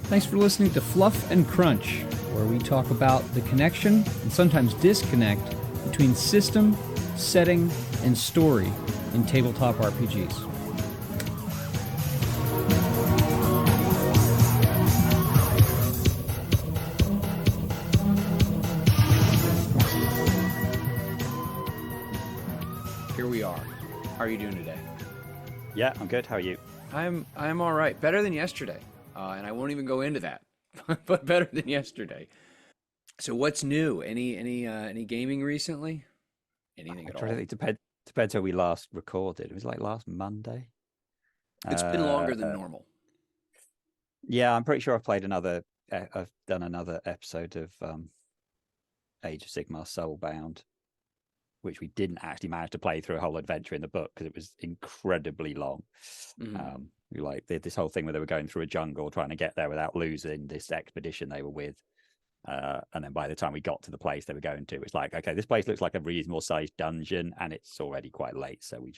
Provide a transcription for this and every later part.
Thanks for listening to Fluff and Crunch, where we talk about the connection and sometimes disconnect between system, setting, and story in tabletop RPGs. Here we are. How are you doing today? Yeah, I'm good. How are you? I'm all right. Better than yesterday. And I won't even go into that, but better than yesterday. So what's new? Any gaming recently? Anything at all? It depends how we last recorded. It was like last Monday. It's been longer than normal. Yeah, I'm pretty sure I've done another episode of Age of Sigmar Soulbound, which we didn't actually manage to play through a whole adventure in the book because it was incredibly long. Mm-hmm. We this whole thing where they were going through a jungle trying to get there without losing this expedition they were with. And then by the time we got to the place they were going to, it's like, okay, this place looks like a reasonable sized dungeon and it's already quite late. So we're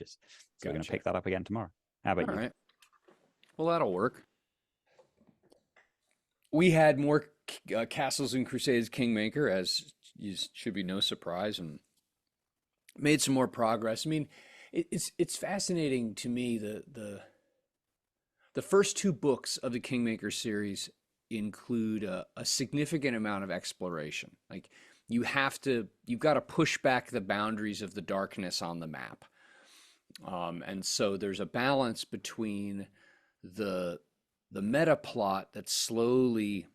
going to pick that up again tomorrow. How about you? All right. Well, that'll work. We had more Castles and Crusades Kingmaker, as should be no surprise, and made some more progress. I mean, it's fascinating to me. The first two books of the Kingmaker series include a significant amount of exploration. Like you've got to push back the boundaries of the darkness on the map. And so there's a balance between the meta plot that slowly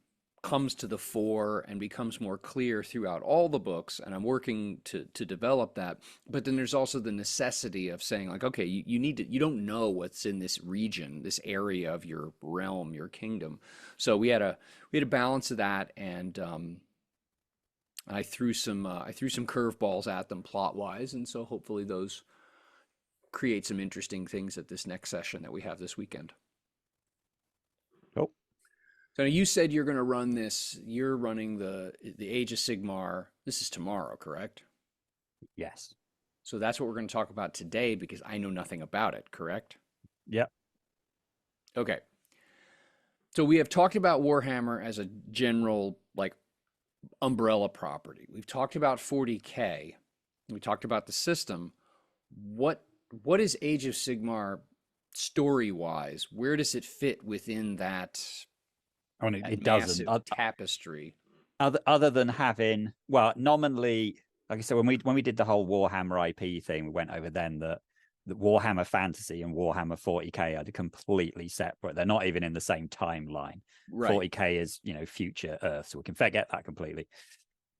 comes to the fore and becomes more clear throughout all the books, and I'm working to develop that. But then there's also the necessity of saying, like, okay, you don't know what's in this region, this area of your realm, your kingdom. So we had a balance of that, and I threw some curveballs at them plot wise, and so hopefully those create some interesting things at this next session that we have this weekend. Oh. So you said you're going to run this. You're running the Age of Sigmar. This is tomorrow, correct? Yes. So that's what we're going to talk about today because I know nothing about it, correct? Yep. Okay. So we have talked about Warhammer as a general, like, umbrella property. We've talked about 40K. We talked about the system. What is Age of Sigmar story-wise? Where does it fit within that? I mean, it doesn't tapestry. Other than having, well, nominally, like I said, when we did the whole Warhammer IP thing, we went over then that the Warhammer Fantasy and Warhammer 40K are completely separate. They're not even in the same timeline. Right. 40K is, future Earth, so we can forget that completely.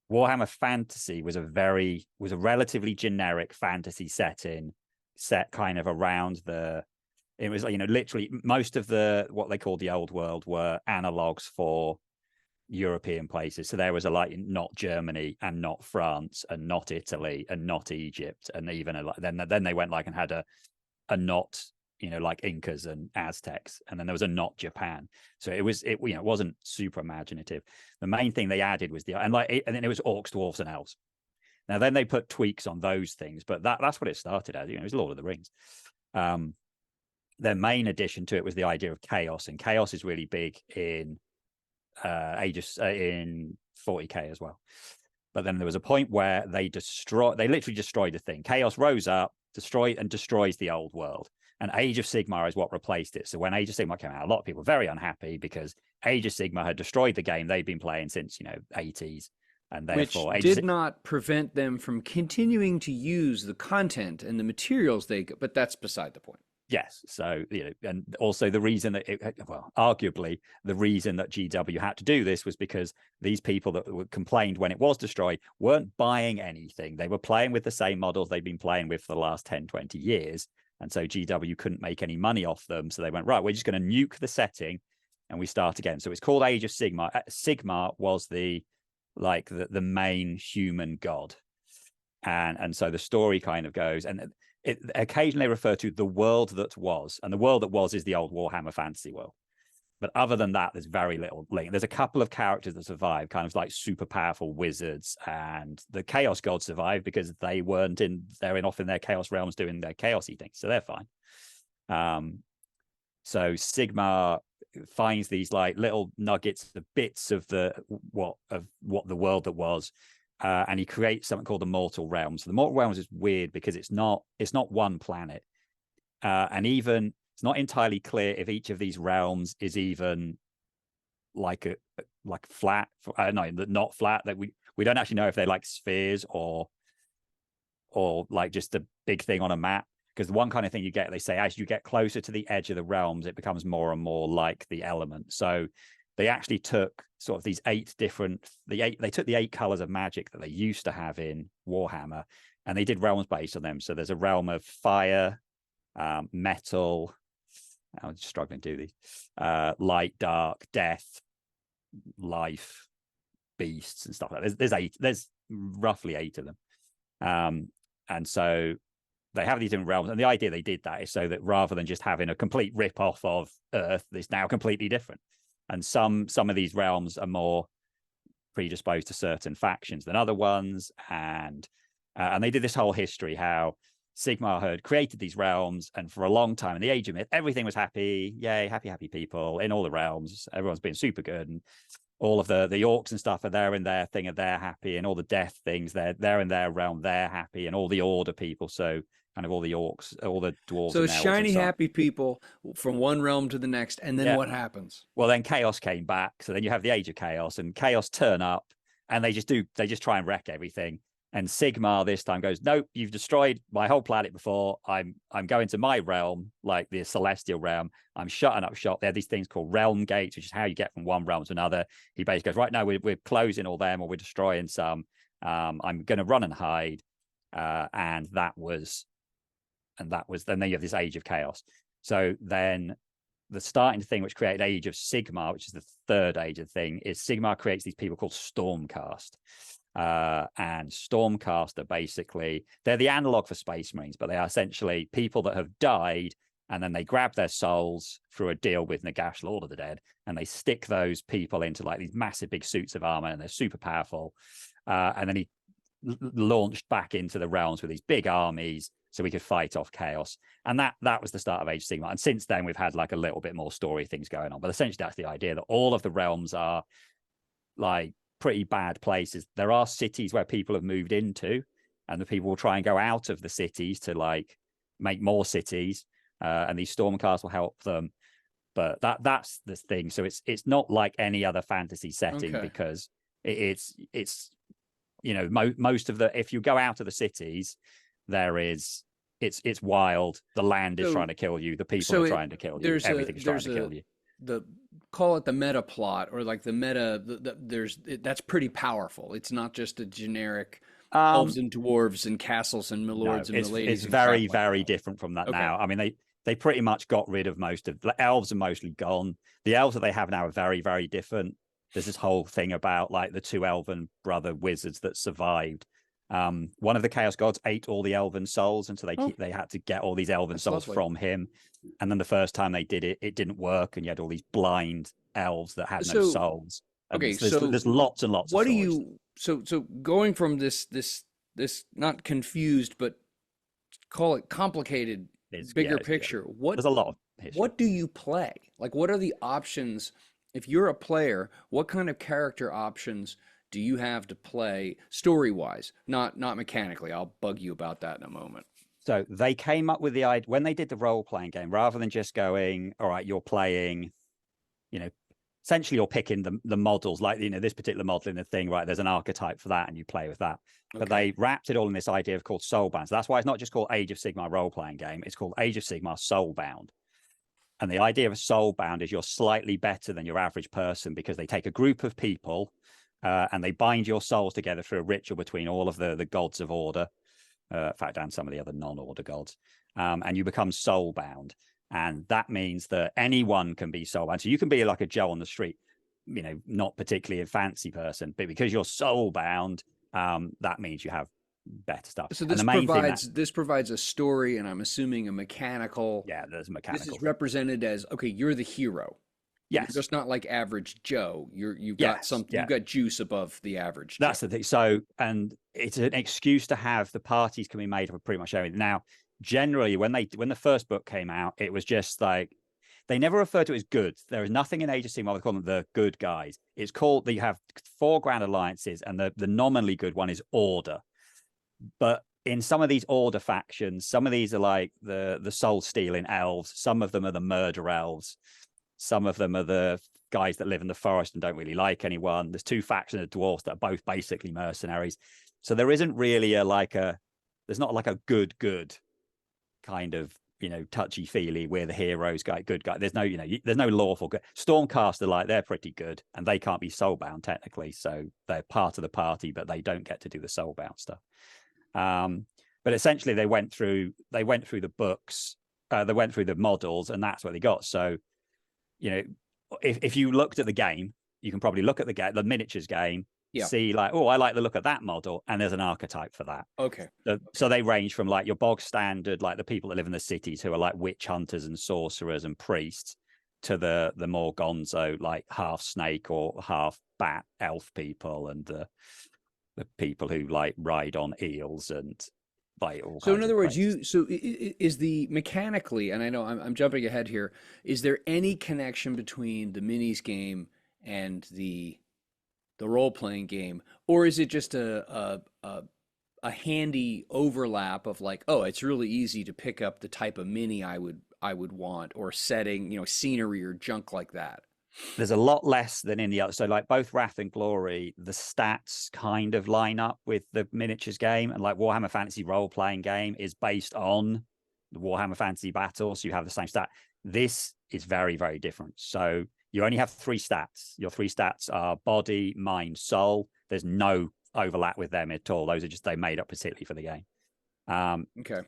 Warhammer Fantasy was a relatively generic fantasy setting, set kind of around it was, literally most of what they called the old world were analogs for European places. So there was not Germany and not France and not Italy and not Egypt. And even then they went and had a not, like Incas and Aztecs. And then there was a not Japan. So it wasn't super imaginative. The main thing they added was and then it was orcs, dwarves and elves. Now then they put tweaks on those things, but that's what it started as. It was Lord of the Rings. Their main addition to it was the idea of chaos, and chaos is really big in in 40K as well. But then there was a point where they literally destroyed the thing. Chaos rose up, destroys the old world, and Age of Sigmar is what replaced it. So when Age of Sigmar came out, a lot of people were very unhappy because Age of Sigmar had destroyed the game they'd been playing since 80s. And therefore, which did not prevent them from continuing to use the content and the materials but that's beside the point. Yes. So, and also the reason that arguably the reason that GW had to do this was because these people that complained when it was destroyed weren't buying anything. They were playing with the same models they've been playing with for the last 10, 20 years. And so GW couldn't make any money off them. So they went, right, we're just going to nuke the setting and we start again. So it's called Age of Sigmar. Sigmar was the main human god. And so the story kind of goes, and it occasionally refer to the world that was, and the world that was is the old Warhammer Fantasy world. But other than that, there's very little link. There's a couple of characters that survive, kind of like super powerful wizards, and the Chaos Gods survive because they're off in their Chaos realms doing their chaosy things, so they're fine. So Sigmar finds these like little nuggets, the bits of what the world that was, and he creates something called the Mortal Realms. So the Mortal Realms is weird because it's not one planet, and even it's not entirely clear if each of these realms is even like flat. No, not flat. That we don't actually know if they're like spheres or like just a big thing on a map. Because the one kind of thing you get, they say, as you get closer to the edge of the realms, it becomes more and more like the element. So they actually took sort of these they took the 8 colors of magic that they used to have in Warhammer, and they did realms based on them. So there's a realm of fire, metal, I'm just struggling to do these, light, dark, death, life, beasts, and stuff like that. There's roughly 8 of them. And so they have these different realms, and the idea they did that is so that rather than just having a complete rip-off of Earth, it's now completely different. And some of these realms are more predisposed to certain factions than other ones, and they did this whole history how Sigmar had created these realms, and for a long time in the Age of Myth, everything was happy, yay, happy people in all the realms. Everyone's been super good, and all of the orcs and stuff are there in their thing, and they're happy, and all the death things, they're in their realm, they're happy, and all the order people, so kind of all the orcs, all the dwarves. So and it's elves shiny, and happy people from one realm to the next, and then what happens? Well, then chaos came back, so then you have the Age of Chaos, and chaos turn up, and they just try and wreck everything. And Sigmar this time goes, nope, you've destroyed my whole planet before. I'm going to my realm, like the celestial realm. I'm shutting up shop. There are these things called realm gates, which is how you get from one realm to another. He basically goes, right now we're closing all them, or we're destroying some. I'm going to run and hide. And that was then you have this Age of Chaos. So then the starting thing which created Age of Sigmar, which is the third age of thing, is Sigmar creates these people called Stormcast. And Stormcast are basically, they're the analog for Space Marines, but they are essentially people that have died, and then they grab their souls through a deal with Nagash, Lord of the Dead, and they stick those people into like these massive big suits of armor, and they're super powerful. And then he launched back into the realms with these big armies so we could fight off chaos. And that was the start of Age of Sigmar. And since then, we've had like a little bit more story things going on. But essentially, that's the idea, that all of the realms are like pretty bad places. There are cities where people have moved into, and the people will try and go out of the cities to like make more cities, and these Stormcast will help them. But that's the thing. So it's not like any other fantasy setting, because it's most of the, if you go out of the cities, it's wild. The land is trying to kill you. The people are trying to kill you. Everything's trying to kill you. Call it the meta plot, or like the meta. That's pretty powerful. It's not just a generic elves and dwarves and castles and milords and miladies. It's very, very different from that now. I mean, they pretty much got rid of most of the elves. Are mostly gone. The elves that they have now are very, very different. There's this whole thing about like the 2 elven brother wizards that survived. One of the chaos gods ate all the elven souls, and so they had to get all these elven souls from him. And then the first time they did it, it didn't work, and you had all these blind elves that had no souls. There's lots and lots. What do you so going from this not confused, but call it complicated, bigger picture? There's a lot of history. What do you play? Like, what are the options? If you're a player, what kind of character options do you have to play story-wise, not mechanically? I'll bug you about that in a moment. So they came up with the idea when they did the role-playing game, rather than just going, all right, you're playing, essentially you're picking the models, like, this particular model in the thing, right? There's an archetype for that, and you play with that. But they wrapped it all in this idea of called Soulbound. So that's why it's not just called Age of Sigmar role-playing game. It's called Age of Sigmar Soulbound. And the idea of a Soulbound is you're slightly better than your average person, because they take a group of people and they bind your souls together through a ritual between all of the gods of order, in fact, and some of the other non-order gods, and you become soulbound. And that means that anyone can be soulbound. So you can be like a Joe on the street, not particularly a fancy person, but because you're soulbound, that means you have better stuff. So this provides a story, and I'm assuming a mechanical. Yeah, there's a mechanical. This is represented as, okay, you're the hero. Yes. You're just not like average Joe. You've got something. You've got juice above the average Joe. That's the thing. So, and it's an excuse to have the parties can be made up of pretty much everything. Now, generally, when the first book came out, it was just like they never refer to it as good. There is nothing in Age of Sigmar they call them the good guys. It's called that you have 4 grand alliances, and the nominally good one is Order. But in some of these Order factions, some of these are like the soul stealing elves, some of them are the murder elves, some of them are the guys that live in the forest and don't really like anyone. There's 2 factions of dwarfs that are both basically mercenaries. So there isn't really there's not like a good kind of, touchy feely, we're the heroes guy, good guy. There's no, there's no lawful good. Stormcast they're pretty good, and they can't be soulbound technically, so they're part of the party, but they don't get to do the soulbound stuff. But essentially they went through the books, they went through the models, and that's what they got. So, if you looked at the game, you can probably look at the miniatures game, see like, oh, I like the look of that model, and there's an archetype for that. Okay. So they range from like your bog standard, like the people that live in the cities who are like witch hunters and sorcerers and priests, to the more gonzo, like half snake or half bat elf people, and the people who like ride on eels and fight all. So in other words, is the mechanically, and I know I'm jumping ahead here, is there any connection between the minis game and the role-playing game, or is it just a handy overlap of like, oh, it's really easy to pick up the type of mini I would want, or setting, scenery or junk like that? There's a lot less than in the other. So like both Wrath and Glory, the stats kind of line up with the miniatures game, and like Warhammer Fantasy role-playing game is based on the Warhammer Fantasy battle, so you have the same stat. This is very, very different. So you only have 3 stats. Your 3 stats are body, mind, soul. There's no overlap with them at all. Those are just, they made up particularly for the game. Okay.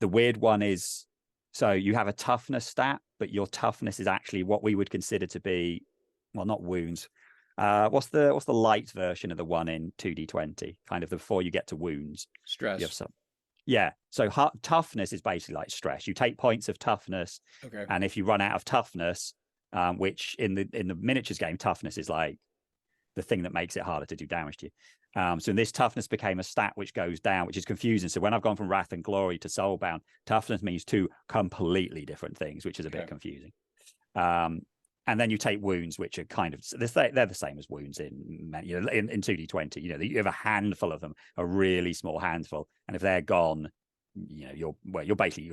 The weird one is, so you have a toughness stat, but your toughness is actually what we would consider to be, well, not wounds. What's the light version of the one in 2D20? Kind of before you get to wounds. Stress. You have some. Yeah. So toughness is basically like stress. You take points of toughness, okay, and if you run out of toughness, which in the miniatures game, toughness is like the thing that makes it harder to do damage to you. So this toughness became a stat which goes down, which is confusing. So when I've gone from Wrath and Glory to Soulbound, toughness means 2 completely different things, which is a bit confusing. And then you take wounds, which are kind of, they're the same as wounds in 2D20. You have a handful of them, a really small handful, and if they're gone, you're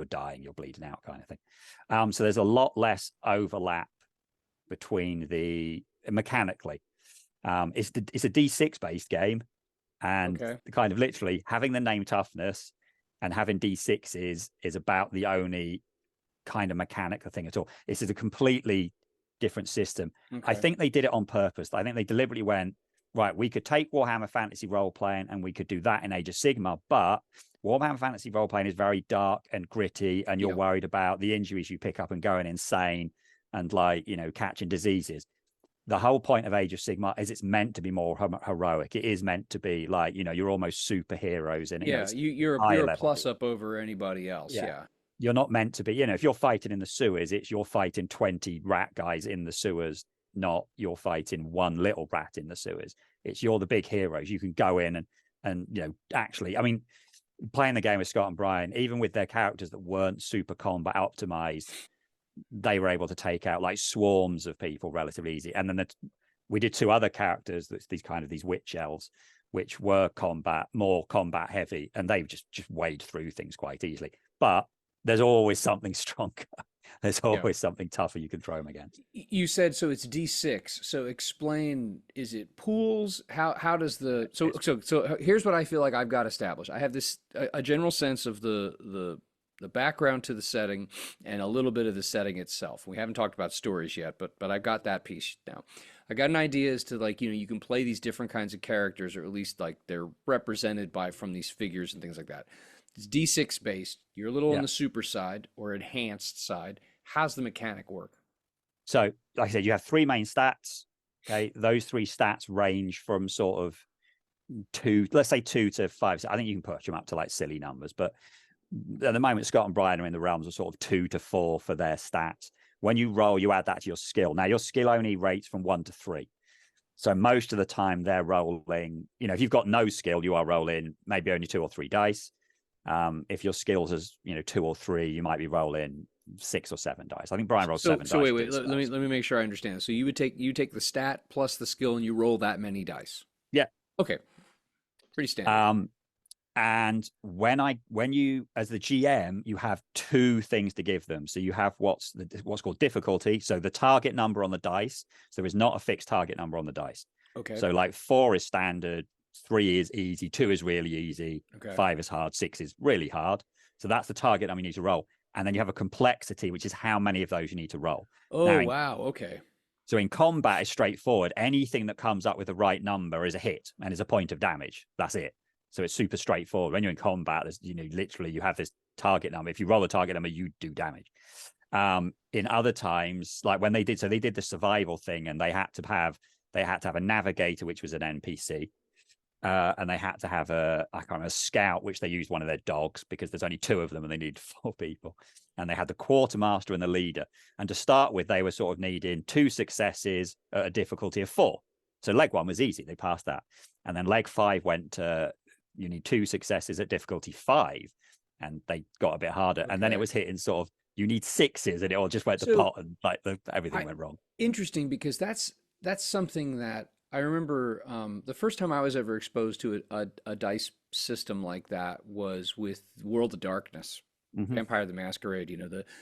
dying, you're bleeding out, kind of thing. So there's a lot less overlap between mechanically. It's a D6 based game, and kind of literally having the name toughness and having D6 is about the only kind of mechanical thing at all. This is a completely different system. I think they did it on purpose. I think they deliberately went, right, we could take Warhammer Fantasy role playing and we could do that in Age of Sigmar, but Warhammer Fantasy role playing is very dark and gritty, and you're worried about the injuries you pick up and going insane and catching diseases. The whole point of Age of Sigmar is it's meant to be more heroic. It is meant to be like, you're almost superheroes in it. Yeah, you're a plus up over anybody else. Yeah. You're not meant to be, if you're fighting in the sewers, you're fighting 20 rat guys in the sewers, not you're fighting one little rat in the sewers. You're the big heroes. You can go in and actually, I mean, playing the game with Scott and Brian, even with their characters that weren't super combat optimized, they were able to take out like swarms of people relatively easy. And then we did 2 other characters, that's these witch elves, which were more combat heavy, and they just wade through things quite easily. But there's always something stronger. There's always something tougher you can throw them against. You said, so it's D6. So explain, is it pools? How does so here's what I feel like I've got established. I have a general sense of the background to the setting and a little bit of the setting itself. We haven't talked about stories yet, but I've got that piece now. I got an idea as to you can play these different kinds of characters, or at least like they're represented from these figures and things like that. It's D6 based. You're a little on the super side or enhanced side. How's the mechanic work? So, like I said, you have 3 main stats. Okay, those 3 stats range from sort of 2 to 5. I think you can push them up to like silly numbers, but at the moment, Scott and Brian are in the realms of sort of 2 to 4 for their stats. When you roll, you add that to your skill. Now, your skill only rates from 1 to 3. So most of the time they're rolling, if you've got no skill, you are rolling maybe only 2 or 3 dice. If your skills is, 2 or 3, you might be rolling 6 or 7 dice. I think Brian rolled So 7 so dice wait, to do wait. the Let spells. me make sure I understand. So you take the stat plus the skill and you roll that many dice. Yeah. Okay, pretty standard. Um, and when you as the GM, you have 2 things to give them. So you have what's called difficulty, so the target number on the dice. So there is not a fixed target number on the dice. Okay. So like 4 is standard, 3 is easy, 2 is really easy, Okay. 5 is hard, 6 is really hard. So that's the target number you need to roll. And then you have a complexity, which is how many of those you need to roll. Oh Now, wow. Okay. so in combat, it's straightforward. Anything that comes up with the right number is a hit and is a point of damage. That's it. So it's super straightforward. When you're in combat, there's, literally you have this target number. If you roll a target number, you do damage. In other times, like when they did the survival thing, and they had to have a navigator, which was an NPC. And they had to have a scout, which they used one of their dogs because there's only 2 of them and they need 4 people. And they had the quartermaster and the leader. And to start with, they were sort of needing 2 successes at a difficulty of 4. So leg 1 was easy. They passed that. And then leg 5 went to, you need 2 successes at difficulty 5. And they got a bit harder. Okay. And then it was hitting sort of, you need 6s, and it all just went to pot, and like everything went wrong. Interesting, because that's something that I remember the first time I was ever exposed to a dice system like that was with World of Darkness, Vampire the Masquerade.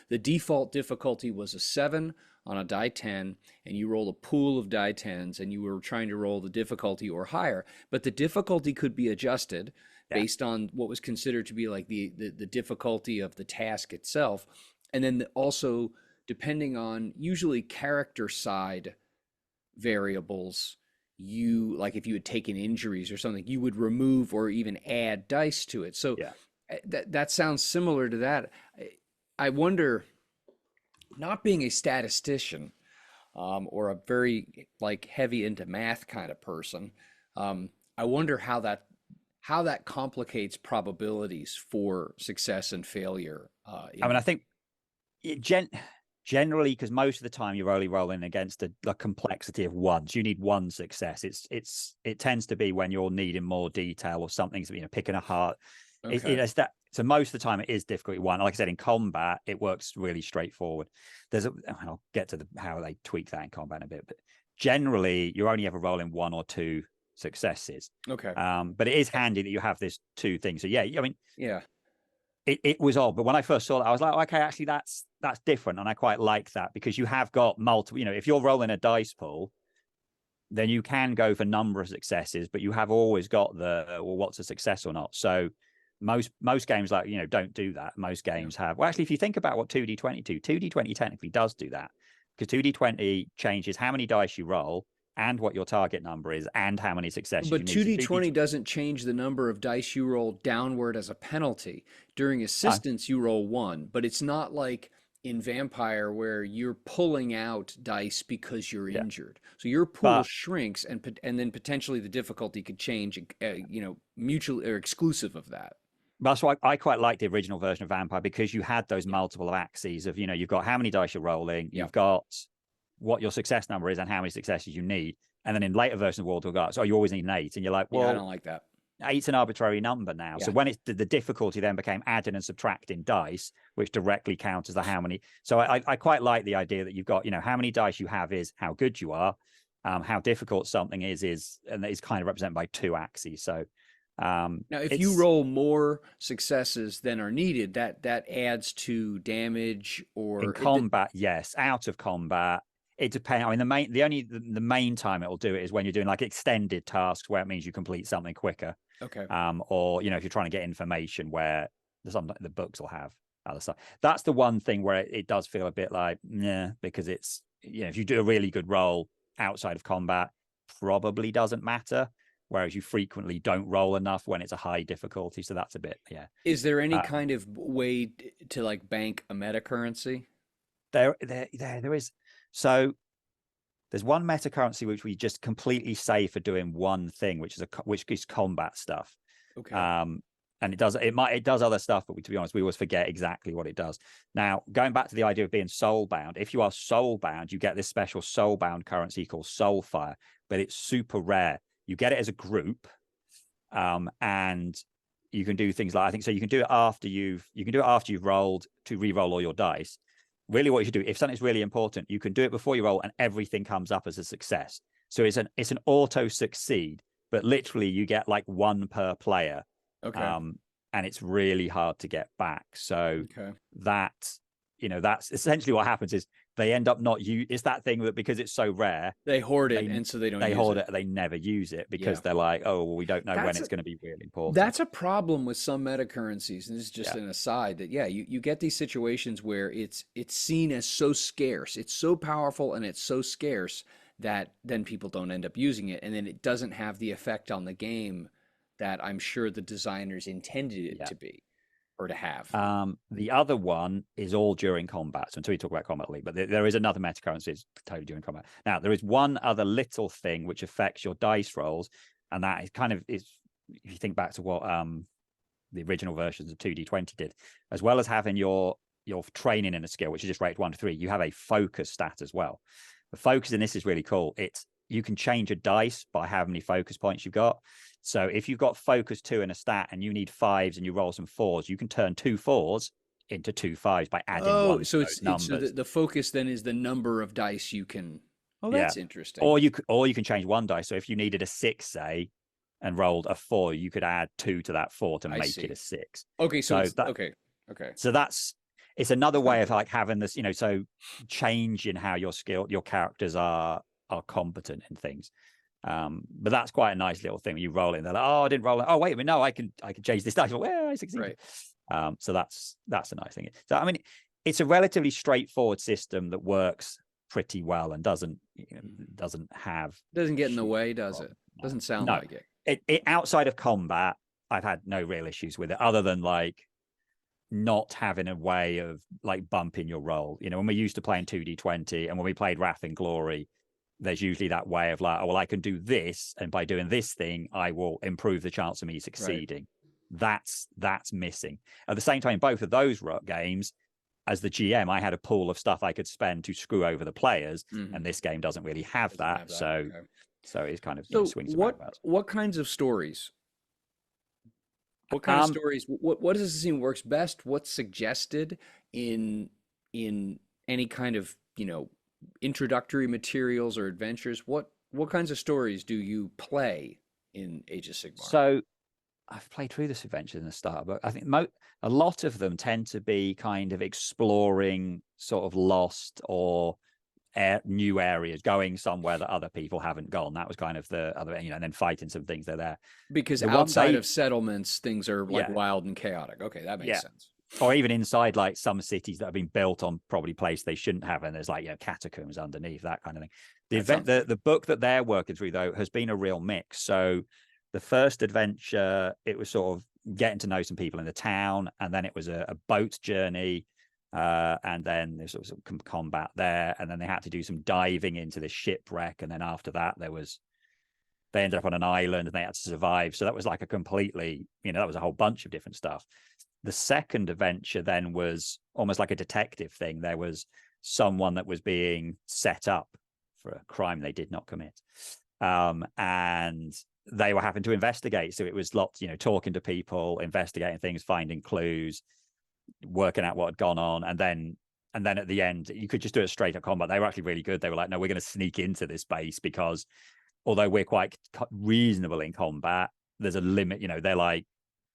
The default difficulty was a 7 on a die 10, and you roll a pool of die 10s, and you were trying to roll the difficulty or higher. But the difficulty could be adjusted based on what was considered to be like the difficulty of the task itself. And then also, depending on usually character side variables, you like if you had taken injuries or something, you would remove or even add dice to it. So that sounds similar to that. I wonder, not being a statistician or a very like heavy into math kind of person, I wonder how that complicates probabilities for success and failure. I think generally, because most of the time you're only rolling against the complexity of 1, so you need 1 success. It tends to be when you're needing more detail or something's picking a heart. Okay. So most of the time it is difficulty 1. Like I said, in combat it works really straightforward. I'll get to how they tweak that in combat in a bit, but generally you're only ever rolling 1 or 2 successes. Okay. But it is handy that you have this 2 things. So yeah, yeah. It was odd, but when I first saw it, I was like, okay, actually, that's different, and I quite like that because you have got multiple. If you're rolling a dice pool, then you can go for number of successes, but you have always got what's a success or not. So most games don't do that. Most games have. Well, actually, if you think about what 2D20 do, 2D20 technically does do that, because 2D20 changes how many dice you roll and what your target number is and how many successes but you need. 2D20 doesn't change the number of dice you roll downward as a penalty. During assistance, you roll 1, but it's not like in Vampire where you're pulling out dice because you're injured. So your pool shrinks, and then potentially the difficulty could change, mutually or exclusive of that. That's why I quite like the original version of Vampire, because you had those multiple axes of, you've got how many dice you're rolling, you've got what your success number is and how many successes you need. And then in later versions of World of Darkness, you always need an 8. And you're like, well, I don't like that. 8's an arbitrary number now. So when the difficulty then became adding and subtracting dice, which directly counts as the how many. So I quite like the idea that you've got, how many dice you have is how good you are. How difficult something is, and that is kind of represented by 2 axes. So now, if you roll more successes than are needed, that adds to damage or in combat. Yes, out of combat, it depends. I mean, the main time it'll do it is when you're doing like extended tasks where it means you complete something quicker. Okay. Or if you're trying to get information where the books will have other stuff. That's the one thing where it does feel a bit like because it's if you do a really good roll outside of combat, probably doesn't matter. Whereas you frequently don't roll enough when it's a high difficulty. So that's a bit, Is there any kind of way to like bank a meta currency? There is. So there's one meta currency which we just completely save for doing one thing, which is combat stuff. Okay. And it does other stuff, but to be honest, we always forget exactly what it does. Now, going back to the idea of being soulbound, if you are soulbound, you get this special soulbound currency called Soulfire, but it's super rare. You get it as a group, and you can do things like, I think so. You can do it after you've rolled to re-roll all your dice, really what you should do, if something's really important, you can do it before you roll and everything comes up as a success. So it's an auto succeed, but literally you get like one per player. Okay. And it's really hard to get back. So Okay. that, that's essentially what happens is they end up not it's that thing that because it's so rare, They hoard it, they and so they don't they use hoard it. it, they never use it because Yeah. they're like, oh, well, we don't know when That's it's going to be really important. That's a problem with some meta currencies, and this is just Yeah. an aside that yeah, you get these situations where it's seen as so scarce, it's so powerful and it's so scarce that then people don't end up using it, and then it doesn't have the effect on the game that I'm sure the designers intended it Yeah. to be or to have. The other one is all during combat. So until we talk about combat league, but there is another meta currency is totally during combat. Now there is one other little thing which affects your dice rolls, and that is kind of is if you think back to what the original versions of 2D20 did, as well as having your training in a skill, which is just rated 1 to 3, you have a focus stat as well. The focus in this is really cool. You can change a dice by how many focus points you've got. So if you've got focus 2 in a stat and you need 5s and you roll some 4s, you can turn 2 4s into 2 5s by adding Oh, one so to those it's so numbers. the focus then is the number of dice you can. Oh, Yeah. that's interesting. Or you can change one dice. So if you needed a 6, say, and rolled a 4, you could add 2 to that 4 to I make see. it a 6. Okay, so it's that, okay. Okay. So it's another way of cool. like having this, so change in how your characters are competent in things. But that's quite a nice little thing. You roll it, and they're like, "Oh, I didn't roll it. Oh, wait a minute, no, I can change this dice." Well, I succeeded. Right. So that's a nice thing. So I mean, it's a relatively straightforward system that works pretty well and doesn't have Doesn't get in the huge way, does it? problems. Doesn't sound No. like it. It outside of combat, I've had no real issues with it, other than like not having a way of like bumping your roll. When we used to play in 2D20 and when we played Wrath and Glory, there's usually that way of like, oh, well, I can do this, and by doing this thing, I will improve the chance of me succeeding. Right. That's missing. At the same time, both of those games, as the GM, I had a pool of stuff I could spend to screw over the players, and this game doesn't really have that. So it's kind of swings and roundabouts. What kinds of stories? What kind of stories? What does this seem works best? What's suggested in any kind of introductory materials or adventures? What kinds of stories do you play in Age of Sigmar? So I've played through this adventure in the start, but I think a lot of them tend to be kind of exploring sort of lost or new areas, going somewhere that other people haven't gone. That was kind of the other, and then fighting some things that are there. Because outside of settlements, things are like wild and chaotic. Okay, that makes sense. Or even inside like some cities that have been built on probably place they shouldn't have, and there's like catacombs underneath, that kind of thing. The book that they're working through though has been a real mix. So the first adventure, it was sort of getting to know some people in the town, and then it was a boat journey, and then there's sort of combat there, and then they had to do some diving into this shipwreck, and then after that they ended up on an island and they had to survive. So that was like a completely, that was a whole bunch of different stuff. The second adventure then was almost like a detective thing. There was someone that was being set up for a crime they did not commit, and they were having to investigate. So it was lots, talking to people, investigating things, finding clues, working out what had gone on, and then at the end you could just do it straight up combat. They were actually really good. They were like, no, we're going to sneak into this base because although we're quite reasonable in combat, there's a limit. They're like,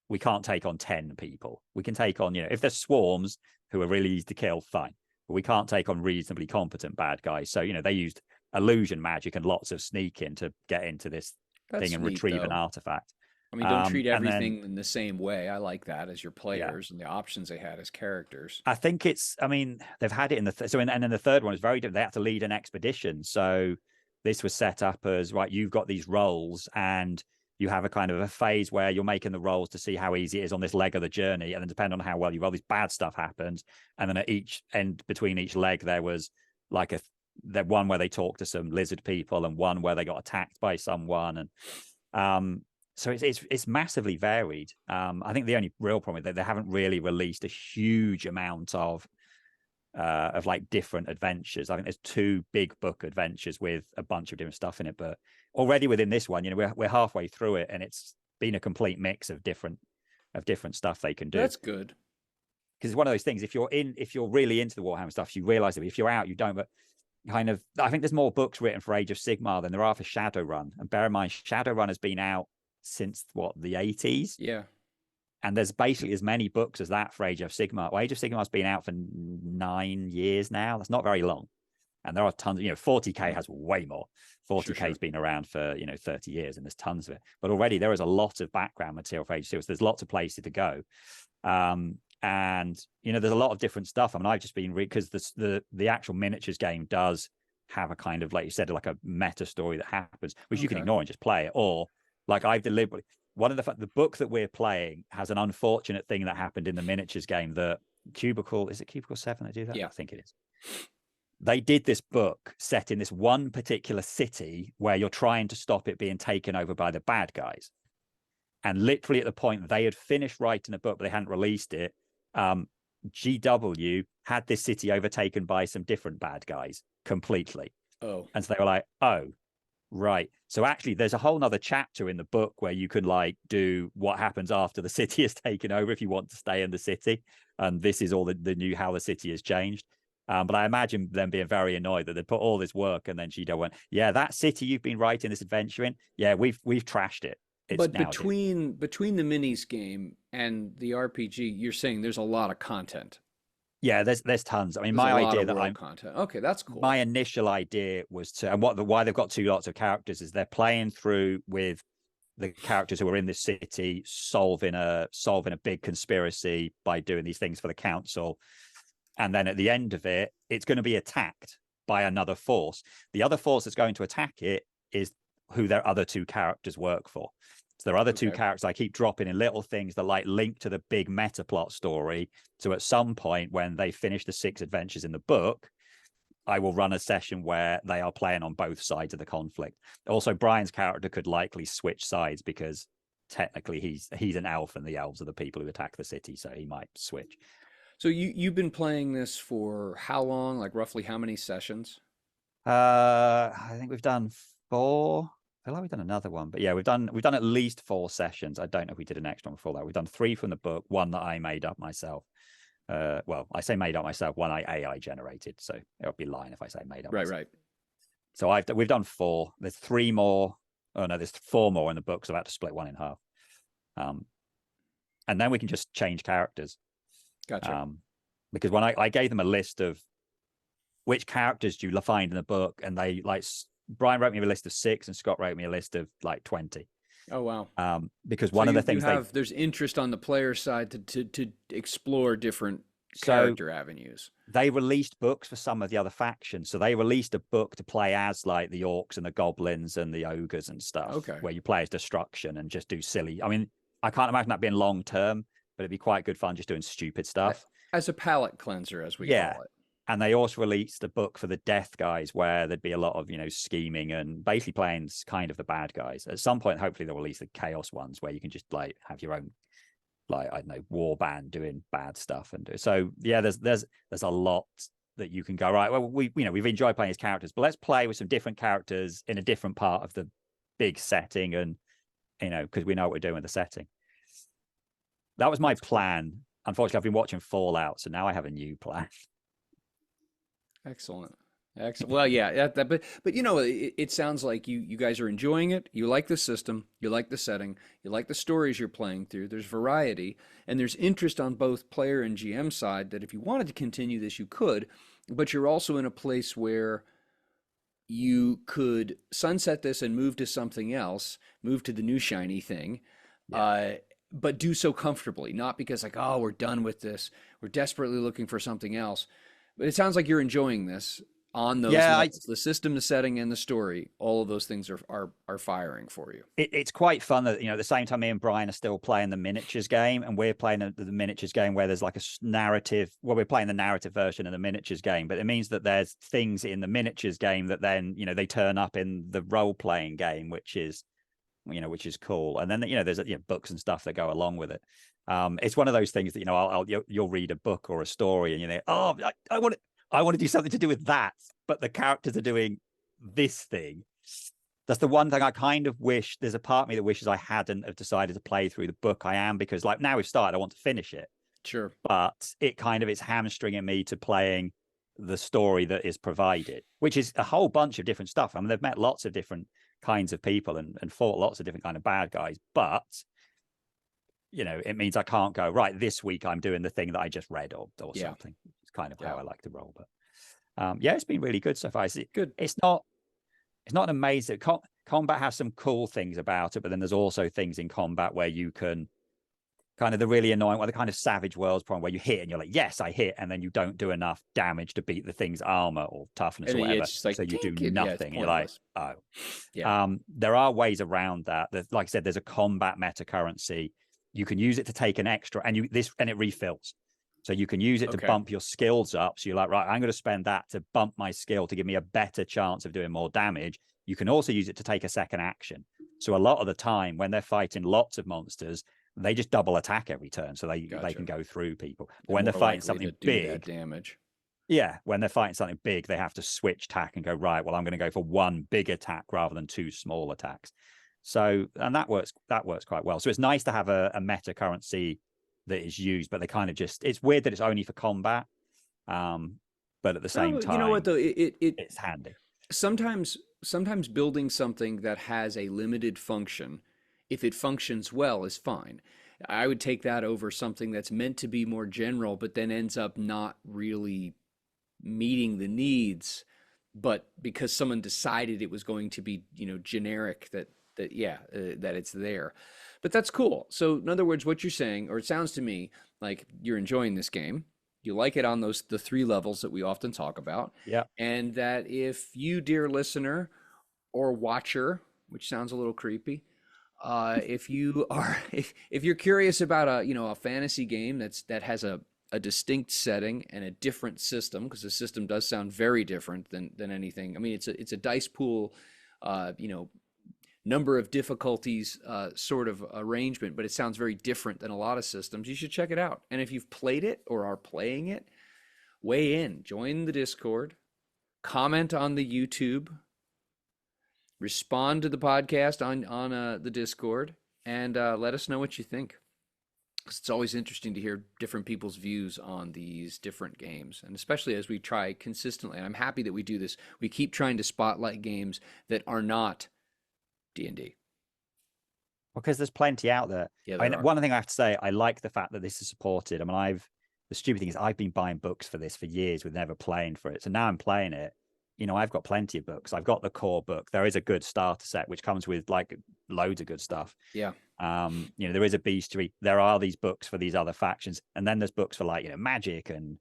we can't take on 10 people. We can take on, if there's swarms who are really easy to kill, fine, but we can't take on reasonably competent bad guys. So they used illusion magic and lots of sneaking to get into this thing and retrieve an artifact. I mean, don't treat everything in the same way. I like that as your players and the options they had as characters. I think they've had it in the and then the third one is very different. They had to lead an expedition. So this was set up as, right, you've got these roles and you have a kind of a phase where you're making the rolls to see how easy it is on this leg of the journey. And then depending on how well you roll, this bad stuff happens. And then at each end between each leg, there was like the one where they talked to some lizard people and one where they got attacked by someone. And so it's massively varied. I think the only real problem is that they haven't really released a huge amount of like different adventures. I think there's 2 big book adventures with a bunch of different stuff in it, but already within this one, we're halfway through it, and it's been a complete mix of different stuff they can do. That's good. it's one of those things. If you're really into the Warhammer stuff, you realize that if you're out, you don't. But kind of, I think there's more books written for Age of Sigmar than there are for Shadowrun. And bear in mind, Shadowrun has been out since the 80s. Yeah. And there's basically as many books as that for Age of Sigmar. Well, Age of Sigmar's been out for 9 years now. That's not very long. And there are tons, 40K has way more. 40K's been around for, 30 years, and there's tons of it. But already there is a lot of background material for Age of Sigmar. So there's lots of places to go. And there's a lot of different stuff. I mean, I've just been because the actual miniatures game does have a kind of, like you said, like a meta story that happens, which you can ignore and just play it. Or like I've deliberately, one of the book that we're playing has an unfortunate thing that happened in the miniatures game. That Cubicle, is it Cubicle 7 that do that? Yeah, I think it is. They did this book set in this one particular city where you're trying to stop it being taken over by the bad guys. And literally at the point they had finished writing the book, but they hadn't released it, GW had this city overtaken by some different bad guys completely. Oh. And so they were like, oh, right. So actually there's a whole nother chapter in the book where you can like do what happens after the city is taken over if you want to stay in the city. And this is all the new, how the city has changed. But I imagine them being very annoyed that they put all this work and then GW went, yeah, that city you've been writing this adventure in, yeah, we've trashed it. But between the minis game and the RPG, you're saying there's a lot of content. Yeah, there's tons. I mean, my idea that content. Okay, that's cool. My initial idea was to, and why they've got 2 lots of characters is they're playing through with the characters who are in this city solving a big conspiracy by doing these things for the council, and then at the end of it, it's going to be attacked by another force. The other force that's going to attack it is who their other 2 characters work for. So there are other 2 characters I keep dropping in little things that like link to the big meta plot story. So at some point when they finish the 6 adventures in the book, I will run a session where they are playing on both sides of the conflict. Also, Brian's character could likely switch sides because technically he's an elf and the elves are the people who attack the city. So he might switch. So you've been playing this for how long? Like roughly how many sessions? I think we've done 4. I feel like we've done another one, but yeah, we've done at least 4 sessions. I don't know if we did an extra one before that. We've done 3 from the book, 1 that I made up myself. Well, I say made up myself, 1 I AI generated, so it would be lying if I say made up. Right. So we've done 4. There's 3 more. Oh no, there's 4 more in the book, so I had to split 1 in half. And then we can just change characters. Gotcha. Because when I gave them a list of which characters do you find in the book, and they like. Brian wrote me a list of 6 and Scott wrote me a list of like 20. Oh, wow. Because one of the things there's interest on the player side to explore different character avenues. They released books for some of the other factions. So they released a book to play as like the orcs and the goblins and the ogres and stuff, where you play as destruction and just do silly. I mean, I can't imagine that being long term, but it'd be quite good fun just doing stupid stuff. As a palate cleanser, as we call it. And they also released a book for the death guys where there'd be a lot of, scheming and basically playing kind of the bad guys. At some point, hopefully they'll release the chaos ones where you can just like have your own, like, I don't know, war band doing bad stuff. And so, yeah, there's a lot that you can go, right, well, we've enjoyed playing as characters, but let's play with some different characters in a different part of the big setting. And, because we know what we're doing with the setting. That was my plan. Unfortunately, I've been watching Fallout, so now I have a new plan. Excellent. Well, yeah, but it sounds like you guys are enjoying it. You like the system, you like the setting, you like the stories you're playing through. There's variety, and there's interest on both player and GM side that if you wanted to continue this, you could, but you're also in a place where you could sunset this and move to something else, move to the new shiny thing, but do so comfortably, not because like, oh, we're done with this, we're desperately looking for something else. But it sounds like you're enjoying this on those levels. The system, the setting, and the story. All of those things are firing for you. It's quite fun that at the same time me and Brian are still playing the miniatures game, and we're playing the miniatures game where there's like a narrative. Well, we're playing the narrative version of the miniatures game, but it means that there's things in the miniatures game that then they turn up in the role playing game, which is cool. And then there's books and stuff that go along with it. It's one of those things that you'll read a book or a story and you think, oh, I want to do something to do with that, but the characters are doing this thing. That's the one thing I kind of wish. There's a part of me that wishes I hadn't have decided to play through the book. I am, because like now we've started, I want to finish it. Sure. but it kind of is hamstringing me to playing the story that is provided, which is a whole bunch of different stuff. I mean, they've met lots of different kinds of people and fought lots of different kind of bad guys, but it means I can't go, right, this week I'm doing the thing that I just read or something. It's kind of how I like to roll. But it's been really good so far. Good. It's not an amazing combat has some cool things about it, but then there's also things in combat where you can kind of the really annoying, the kind of Savage Worlds problem where you hit and you're like, yes, I hit, and then you don't do enough damage to beat the thing's armor or toughness or whatever. Like, so you do nothing. You're like, oh. Yeah. There are ways around that. Like I said, there's a combat meta currency. You can use it to take an extra, and it refills. So you can use it to bump your skills up. So you're like, right, I'm going to spend that to bump my skill to give me a better chance of doing more damage. You can also use it to take a second action. So a lot of the time when they're fighting lots of monsters, they just double attack every turn, so they can go through people. But when they're fighting something big, damage. Yeah, when they're fighting something big, they have to switch tack and go, right, well, I'm going to go for one big attack rather than two small attacks. So, and that works quite well. So it's nice to have a meta currency that is used, but they kind of it's weird that it's only for combat. But at the same time, you know what though, it's handy. Sometimes building something that has a limited function, if it functions well, is fine. I would take that over something that's meant to be more general, but then ends up not really meeting the needs, but because someone decided it was going to be, generic, that it's there. But that's cool. So in other words, what you're saying, or it sounds to me like you're enjoying this game. You like it on the 3 levels that we often talk about. Yeah. And that if you, dear listener or watcher, which sounds a little creepy, if you're curious about a fantasy game that has a distinct setting and a different system, because the system does sound very different than anything. I mean, it's a dice pool, number of difficulties sort of arrangement, but it sounds very different than a lot of systems. You should check it out. And if you've played it or are playing it, weigh in, join the Discord, comment on the YouTube, respond to the podcast on the Discord, and let us know what you think. It's always interesting to hear different people's views on these different games, and especially as we try consistently. And I'm happy that we do this. We keep trying to spotlight games that are not D&D. Because there's plenty out there. Yeah, I mean, one thing I have to say, I like the fact that this is supported. I mean, the stupid thing is I've been buying books for this for years with never playing for it. So now I'm playing it. I've got plenty of books. I've got the core book. There is a good starter set, which comes with like loads of good stuff. Yeah. There is a bestiary. There are these books for these other factions. And then there's books for like, magic and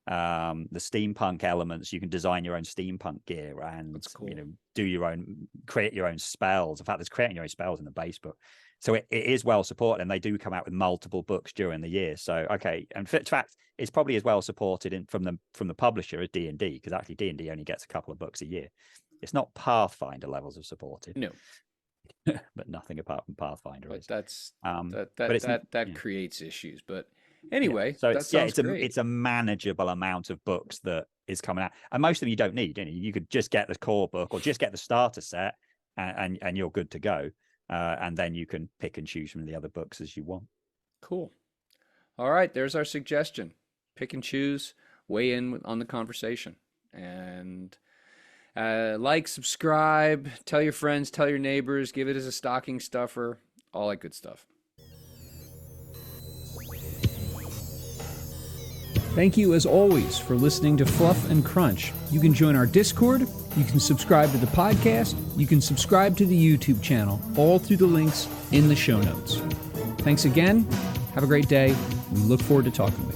the steampunk elements. You can design your own steampunk gear and cool. create your own spells. In fact, there's creating your own spells in the base book. So it is well supported, and they do come out with multiple books during the year. So and in fact, it's probably as well supported from the publisher as D&D, because actually D&D only gets a couple of books a year. It's not Pathfinder levels of supported. No. But nothing apart from Pathfinder. But is. that's but that creates issues. But anyway, so it's a manageable amount of books that is coming out, and most of them you don't need. You could just get the core book or just get the starter set, and you're good to go. And then you can pick and choose from the other books as you want. Cool. All right, there's our suggestion. Pick and choose, weigh in on the conversation, and like, subscribe, tell your friends, tell your neighbors, give it as a stocking stuffer, all that good stuff. Thank you, as always, for listening to Fluff and Crunch. You can join our Discord, you can subscribe to the podcast, you can subscribe to the YouTube channel, all through the links in the show notes. Thanks again. Have a great day. We look forward to talking with you.